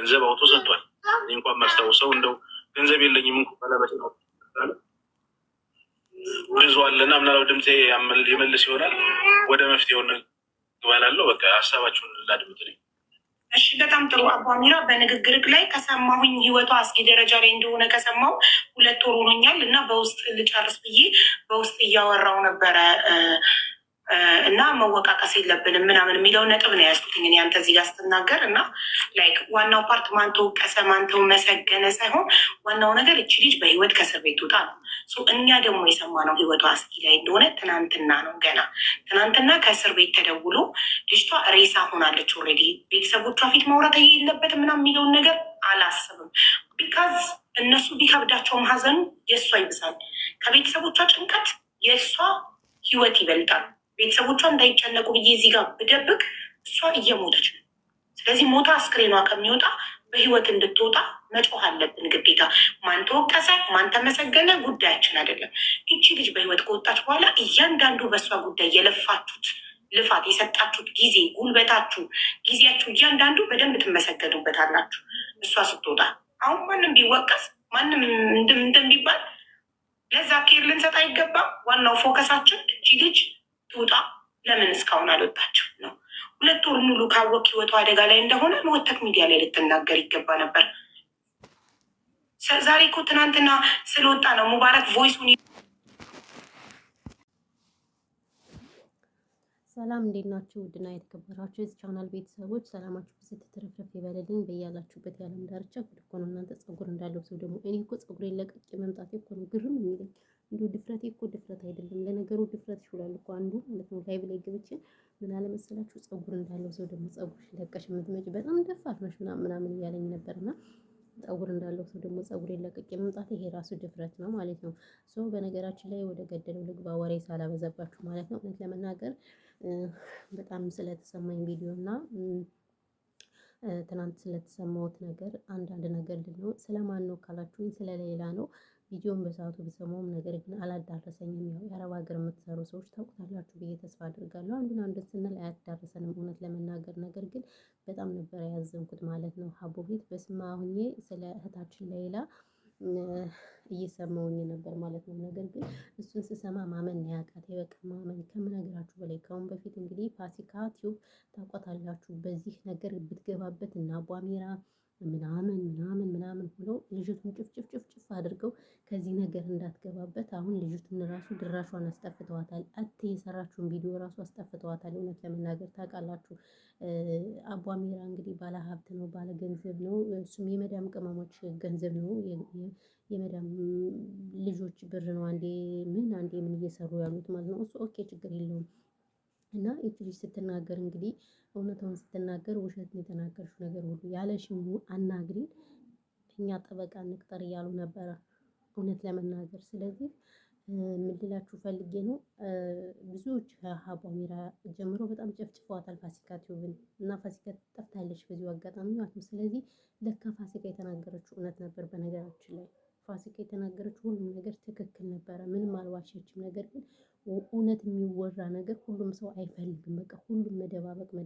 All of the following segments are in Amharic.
ገንዘብ አውጥቶ ሰጥቷል። እኔ እንኳን ማስታውሰው እንደው ገንዘብ የለኝም እንኳ ባለበት ነው ብዙ አለና ምናለው ድምፄ የመልስ ይሆናል። ወደ መፍትሄው እባላለሁ። በቃ ሀሳባችሁን ላድምጥ ነኝ። እሺ በጣም ጥሩ አቧሚራ፣ በንግግርህ ላይ ከሰማሁኝ ህይወቷ አስጊ ደረጃ ላይ እንደሆነ ከሰማሁ 2 ወር ሆኖኛል እና በውስጥ ልጨርስ ብዬ በውስጥ እያወራው ነበረ እና መወቃቀስ የለብንም ምናምን የሚለው ነጥብ ነው ያዝኩትኝ እኔ አንተ እዚህ ጋር ስትናገር እና ላይክ ዋናው ፓርት ማን ተወቀሰ ማን ተመሰገነ ሳይሆን ዋናው ነገር እቺ ልጅ በህይወት ከእስር ቤት ትውጣ ነው። እኛ ደግሞ የሰማነው ህይወቷ አስጊ ላይ እንደሆነ ትናንትና ነው። ገና ትናንትና ከእስር ቤት ተደውሎ ልጅቷ ሬሳ ሆናለች ኦልሬዲ። ቤተሰቦቿ ፊት ማውራት የለበትም ምናምን የሚለውን ነገር አላስብም። ቢካዝ እነሱ ቢከብዳቸውም ሀዘኑ የእሷ ይብሳል። ከቤተሰቦቿ ጭንቀት የእሷ ህይወት ይበልጣል። ቤተሰቦቿ እንዳይጨነቁ ብዬ እዚህ ጋር ብደብቅ እሷ እየሞተች ነው። ስለዚህ ሞታ አስክሬኗ ከሚወጣ በህይወት እንድትወጣ መጮህ አለብን ግዴታ። ማን ተወቀሰ ማን ተመሰገነ ጉዳያችን አይደለም። ይቺ ልጅ በህይወት ከወጣች በኋላ እያንዳንዱ በእሷ ጉዳይ የለፋችሁት ልፋት፣ የሰጣችሁት ጊዜ፣ ጉልበታችሁ፣ ጊዜያችሁ እያንዳንዱ በደንብ ትመሰገኑበታላችሁ እሷ ስትወጣ። አሁን ማንም ቢወቀስ ማንም እንትን ቢባል ለዛ ኬር ልንሰጥ አይገባም። ዋናው ፎከሳችን እቺ ልጅ ትውጣ። ለምን እስካሁን አልወጣችም ነው። 2 ወር ሙሉ ካወቅ ህይወቱ አደጋ ላይ እንደሆነ መወተክ ሚዲያ ላይ ልትናገር ይገባ ነበር። ዛሬ እኮ ትናንትና ስለወጣ ነው ሙባረክ ቮይሱን። ሰላም እንዴት ናችሁ? ውድና የተከበራችሁ የዚህ ቻናል ቤተሰቦች ሰላማችሁ ብዝት ትርፍርፍ ይበልልኝ በያላችሁበት የዓለም ዳርቻ። ጉድ እኮ ነው እናንተ ፀጉር እንዳለው ሰው ደግሞ እኔ እኮ ፀጉሬን ለቅቄ መምጣቴ እኮ ነው ግርም የሚለኝ። እንዲሁ ድፍረቴ እኮ ድፍረት አይደለም። ለነገሩ ድፍረት ይችላል እኮ አንዱ ማለት ነው። ላይቭ ላይ ገብቼ ምን አለ መሰላችሁ ፀጉር እንዳለው ሰው ደግሞ ፀጉርሽ ለቀሽ የምትመጪ በጣም ደፋር ነሽ ምናምን እያለኝ ነበርና ፀጉር እንዳለው ሰው ደግሞ ፀጉሬን ለቅቄ መምጣት ይሄ ራሱ ድፍረት ነው ማለት ነው። በነገራችን ላይ ወደ ገደለው ልግባ ወሬ ሳላበዛባችሁ ማለት ነው። እውነት ለመናገር በጣም ስለተሰማኝ ቪዲዮ እና ትናንት ስለተሰማሁት ነገር አንዳንድ ነገር ነው። ስለማን ነው ካላችሁኝ ስለሌላ ነው። ቪዲዮን በሰዓቱ ብሰማውም ነገር ግን አላዳረሰኝም። ያው የአረብ ሀገር የምትሰሩ ሰዎች ታውቁታላችሁ ብዬ ተስፋ አድርጋለሁ። አንዱን ስንል አያዳረሰንም እውነት ለመናገር ነገር ግን በጣም ነበር ያዘንኩት ማለት ነው። ሀቦ ቤት በስማ ሁኜ ስለ እህታችን ሌላ እየሰማውኝ ነበር ማለት ነው። ነገር ግን እሱን ስሰማ ማመን ነው ያቃተኝ። በቃ ማመን ከምነግራችሁ በላይ። ከአሁን በፊት እንግዲህ ፋሲካ ቲዩብ ታውቋታላችሁ። በዚህ ነገር ብትገባበት እና አቧሚራ ምናምን ብሎ ልጅቱን ጭፍጭፍ አድርገው ከዚህ ነገር እንዳትገባበት አሁን ልጅቱን ራሱ ድራሿን አስጠፍተዋታል። የሰራችውን ቪዲዮ ራሱ አስጠፍተዋታል። እውነት ለመናገር ታውቃላችሁ አቧሚራ እንግዲህ ባለ ሀብት ነው፣ ባለ ገንዘብ ነው። እሱም የመዳም ቅመሞች ገንዘብ ነው፣ የመዳም ልጆች ብር ነው። አንዴ ምን እየሰሩ ያሉት ማለት ነው። እሱ ኦኬ ችግር የለውም። እና ይቺ ልጅ ስትናገር እንግዲህ እውነታውን ስትናገር ውሸት ነው የተናገርሽው ነገር ሁሉ ያለሽው አናግሪን እኛ ጠበቃ እንቅጠር እያሉ ነበረ እውነት ለመናገር። ስለዚህ ምን ልላችሁ ፈልጌ ነው ብዙዎች ከአቧሚራ ጀምሮ በጣም ጨፍጭፈዋታል ፋሲካ ቲዩብን እና ፋሲካ ጠፍታለች በዚሁ አጋጣሚ ማለት ነው። ስለዚህ ለካ ፋሲካ የተናገረችው እውነት ነበር። በነገራችን ላይ ፋሲካ የተናገረችው ሁሉም ነገር ትክክል ነበረ። ምንም አልዋሸችም። ነገር ግን እውነት የሚወራ ነገር ሁሉም ሰው አይፈልግም። በቃ ሁሉም መደባበቅ ነው።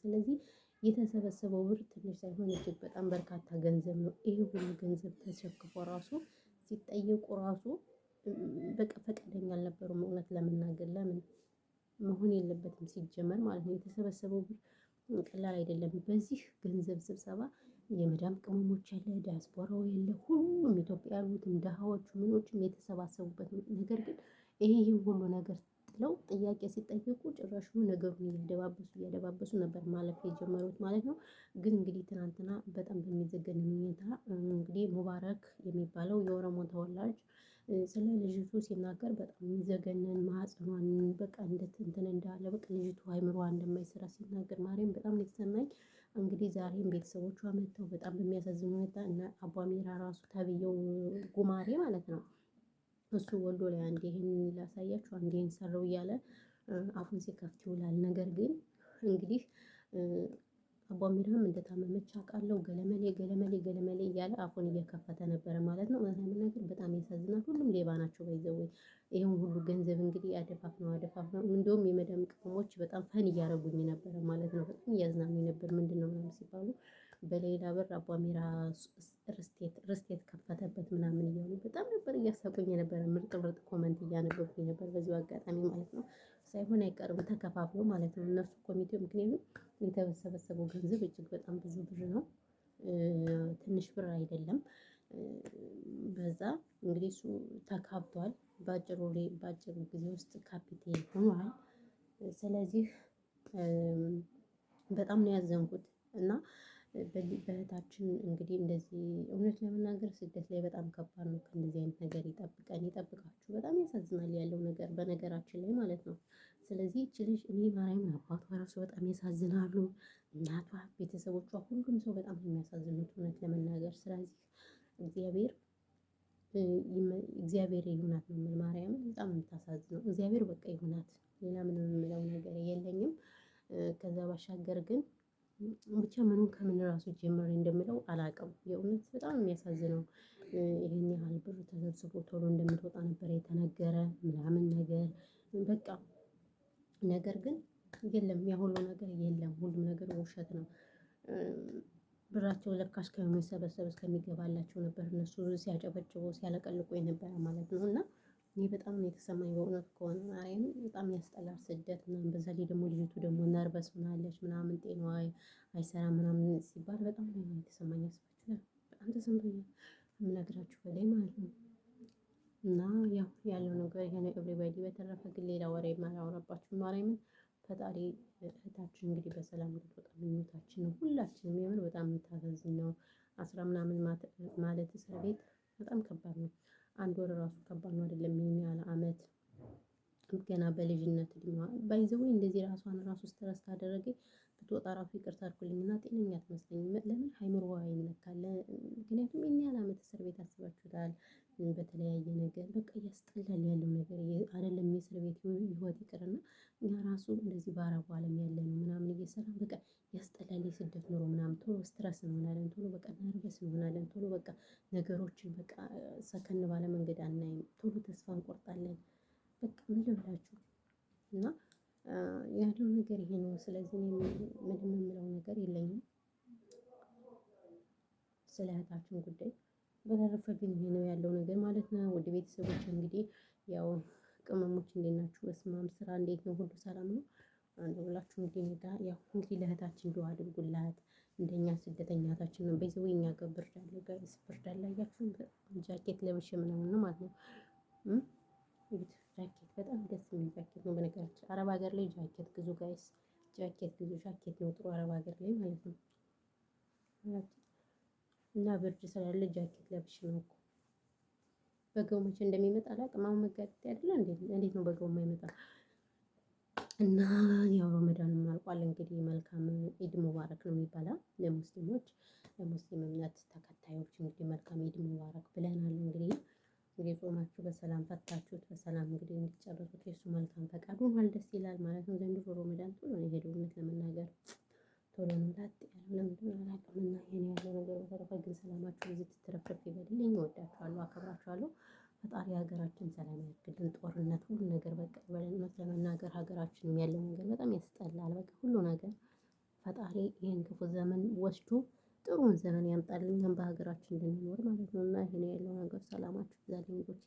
ስለዚህ የተሰበሰበው ብር ትንሽ ሳይሆን እጅግ በጣም በርካታ ገንዘብ ነው። ይሄ ሁሉ ገንዘብ ተሸክፎ ራሱ ሲጠየቁ ራሱ በቃ ፈቃደኛ አልነበሩም። እውነት ለመናገር ለምን መሆን የለበትም ሲጀመር ማለት ነው። የተሰበሰበው ብር ቀላል አይደለም። በዚህ ገንዘብ ስብሰባ የመዳም ቅመሞች ያለ ዲያስፖራው የለ ሁሉም ኢትዮጵያ ያሉትም ደሃዎቹ ምኖችም የተሰባሰቡበት ነገር ግን ይሄ ሁሉ ነገር ጥለው ጥያቄ ሲጠየቁ ጭራሽኑ ነገሩን እያደባበሱ ነበር ማለፍ የጀመሩት ማለት ነው። ግን እንግዲህ ትናንትና በጣም በሚዘገን ሁኔታ እንግዲህ ሙባረክ የሚባለው የኦሮሞ ተወላጅ ስለ ልጅቱ ሲናገር በጣም የሚዘገነን ማህፀኗን በቃ እንትን እንዳለ በቃ ልጅቱ አይምሮዋ እንደማይሰራ ሲናገር ማርያም በጣም ነው የተሰማኝ። እንግዲህ ዛሬም ቤተሰቦቿ መጥተው በጣም በሚያሳዝን ሁኔታ እና አቧሚራ ራሱ ተብየው ጉማሬ ማለት ነው እሱ ወልዶ ላይ አንዴ ይሄን ላሳያችሁ አንዴ ይሄን ሰራው እያለ አፉን ሲከፍት ይውላል። ነገር ግን እንግዲህ አቧሚራም እንደታመመች አውቃለሁ። ገለመሌ እያለ አፉን እየከፈተ ነበረ ማለት ነው። ነገር በጣም ያሳዝናል። ሁሉም ሌባ ናቸው ባይዘው። ይሄን ሁሉ ገንዘብ እንግዲህ አደፋፍ ነው። እንደውም የመዳም ቅመሞች በጣም ፈን እያረጉኝ ነበረ ማለት ነው። በጣም እያዝናኑኝ ነበር። ምንድነው ምናምን ሲባሉ በሌላ ብር አቧሚራ ርስቴት ከፈተበት ምናምን እያሉ በጣም ነበር እያሳቁኝ የነበረ። ምርጥ ምርጥ ኮመንት እያነበብኩኝ ነበር በዚሁ አጋጣሚ ማለት ነው። ሳይሆን አይቀርም ተከፋፍሎ ማለት ነው እነሱ ኮሚቴው። ምክንያቱም የተሰበሰበው ገንዘብ እጅግ በጣም ብዙ ብር ነው፣ ትንሽ ብር አይደለም። በዛ እንግዲህ እሱ ተካብቷል። በአጭሩ ጊዜ ውስጥ ካፒቴን ሆኗል። ስለዚህ በጣም ነው ያዘንኩት እና በእህታችን እንግዲህ እንደዚህ እውነት ለመናገር ስደት ላይ በጣም ከባድ ነው። ከእንደዚህ አይነት ነገር ይጠብቃችሁ። በጣም ያሳዝናል ያለው ነገር በነገራችን ላይ ማለት ነው። ስለዚህ ይህች ልጅ እኔ ማርያምን አባቷ ራሱ በጣም ያሳዝናሉ፣ እናቷ፣ ቤተሰቦቿ፣ ሁሉም ሰው በጣም የሚያሳዝኑት እውነት ለመናገር። ስለዚህ እግዚአብሔር ይሁናት ነው የምል። ማርያምን በጣም የምታሳዝነው እግዚአብሔር በቃ ይሁናት። ሌላ ምንም የምለው ነገር የለኝም። ከዛ ባሻገር ግን ብቻ ምኑን ከምን ራሱ ጀምሬ እንደምለው አላውቅም። የእውነት በጣም የሚያሳዝነው ይሄን ያህል ብር ተሰብስቦ ቶሎ እንደምትወጣ ነበር የተነገረ ምናምን ነገር በቃ። ነገር ግን የለም፣ ያ ሁሉ ነገር የለም። ሁሉም ነገር ውሸት ነው። ብራቸው ለካሽ ከሚሰበሰብ እስከሚገባላቸው ነበር እነሱ ሲያጨበጭቡ ሲያለቀልቁ የነበረ ማለት ነው። እና እኔ በጣም ነው የተሰማኝ በእውነት ከሆነ ማርያም በጣም ያስጠላል ስደት ምናምን። በዛ ላይ ደግሞ ልጅቱ ደግሞ ነርበስ ሆናለች ምናምን፣ ጤናዋ አይሰራም ምናምን ሲባል በጣም ነው የተሰማኝ። ያስባችኋል፣ በጣም ተሰምቶኛል ከምነግራችሁ በላይ ማለት ነው። እና ያው ያለው ነገር ይሄ ነው ኤቭሪባዲ። በተረፈ ግን ሌላ ወሬ ማላወራባችሁ ማርያምን። ፈጣሪ እህታችን እንግዲህ በሰላም እንድትወጣ ምኞታችን ነው ሁላችንም። የምር በጣም የምታሳዝን ነው። 10 ምናምን ማለት እስር ቤት በጣም ከባድ ነው። 1 ወር ራሱ ከባድ ነው አይደለም? ይሄን ያህል አመት ገና በልጅነት እድሜዋ ባይዘው እንደዚህ ራሷን ራሱ ስትረስ ካደረገ ብትወጣ ራሱ ይቅርታ አድርጉልኝና ጤነኛ አትመስለኝም። ለምን ሃይምሮዋ ይነካል። ምክንያቱም ይሄን ያህል አመት እስር ቤት አስባችሁታል። በተለያየ ነገር በቃ እያስጠላል ያለው ነገር አይደለም። የእስር ቤት ህይወት ይቅርና እኛ ራሱ እንደዚህ በአረቡ ዓለም ያለ ነው ምናምን እየሰራን በቃ ያስጠላል። የስደት ኑሮ ምናምን ቶሎ ስትረስ እንሆናለን፣ ቶሎ በቃ ነርቨስ እንሆናለን፣ ቶሎ በቃ ነገሮችን በቃ ሰከን ባለ መንገድ አናይም፣ ቶሎ ተስፋ እንቆርጣለን። በቃ ምን ልበላችሁ እና ያለው ነገር ይሄ ነው። ስለዚህ ምንም የምለው ነገር የለኝም ስለ እህታችን ጉዳይ። በተረፈ ግን ይሄ ነው ያለው ነገር ማለት ነው። ወደ ቤተሰቦች እንግዲህ ያው ቅመሞች እንዴት ናችሁ? በስማም ስራ እንዴት ነው? ሁሉ ሰላም ነው? አንድ ብላችሁ እንግዲህ ጋር ያው እንግዲህ ለእህታችን ዱአ አድርጉላት። እንደኛ ስደተኛ እህታችን ነው። በዚህ ወይ እኛ ጋር ብርድ አለ ጋይስ፣ ብርድ አለ። አያችሁ ጃኬት ለብሼ ምናምን ነው ማለት ነው። ጃኬት በጣም ደስ የሚል ጃኬት ነው። በነገራችን አረብ ሀገር ላይ ጃኬት ግዙ ጋይስ፣ ጃኬት ግዙ። ጃኬት ነው ጥሩ አረብ ሀገር ላይ ማለት ነው። እና ብርድ ስላለ ጃኬት ለብሼ ነው እኮ። በጋው መቼ እንደሚመጣ አላውቅም። አሁን መጋቢት አይደለ? እንዴት ነው በጋው የማይመጣ? እና ያው ረመዳንም አልቋል እንግዲህ። መልካም ኢድ ሙባረክ ነው የሚባለው ለሙስሊሞች፣ ለሙስሊም እምነት ተከታዮች እንግዲህ መልካም ኢድ ሙባረክ ብለናል። እንግዲህ ጾማችሁ በሰላም ፈታችሁት በሰላም እንግዲህ እንድትጨርሱት የሱ መልካም ፈቃዱ ሆኗል። ደስ ይላል ማለት ነው። ዘንድሮ ረመዳን ቶሎ ነው የሄደው እውነት ለመናገር ቶሎ ነው ላጥ ያለው። ለምንድን ነው አላውቅም። እና ይሄን ያለው ነገር በተረፈ ግን ሰላማችሁ ብዙ ትትረፍረፍ ይበልልኝ። እወዳችኋለሁ፣ አከብራችኋለሁ። ፈጣሪ ሀገራችን ሰላም ያድርግልን። ጦርነት ሁሉ ነገር በቃ እውነት ለመናገር ሀገራችንም ያለው ነገር በጣም ያስጠላል። በቃ ሁሉ ነገር ፈጣሪ ይሄን ክፉ ዘመን ወስዶ ጥሩን ዘመን ያምጣልን በሀገራችን እንድንኖር ማለት ነው። እና ይሄን ያለው ነገር ሰላማችሁ ዛሬ ልጆች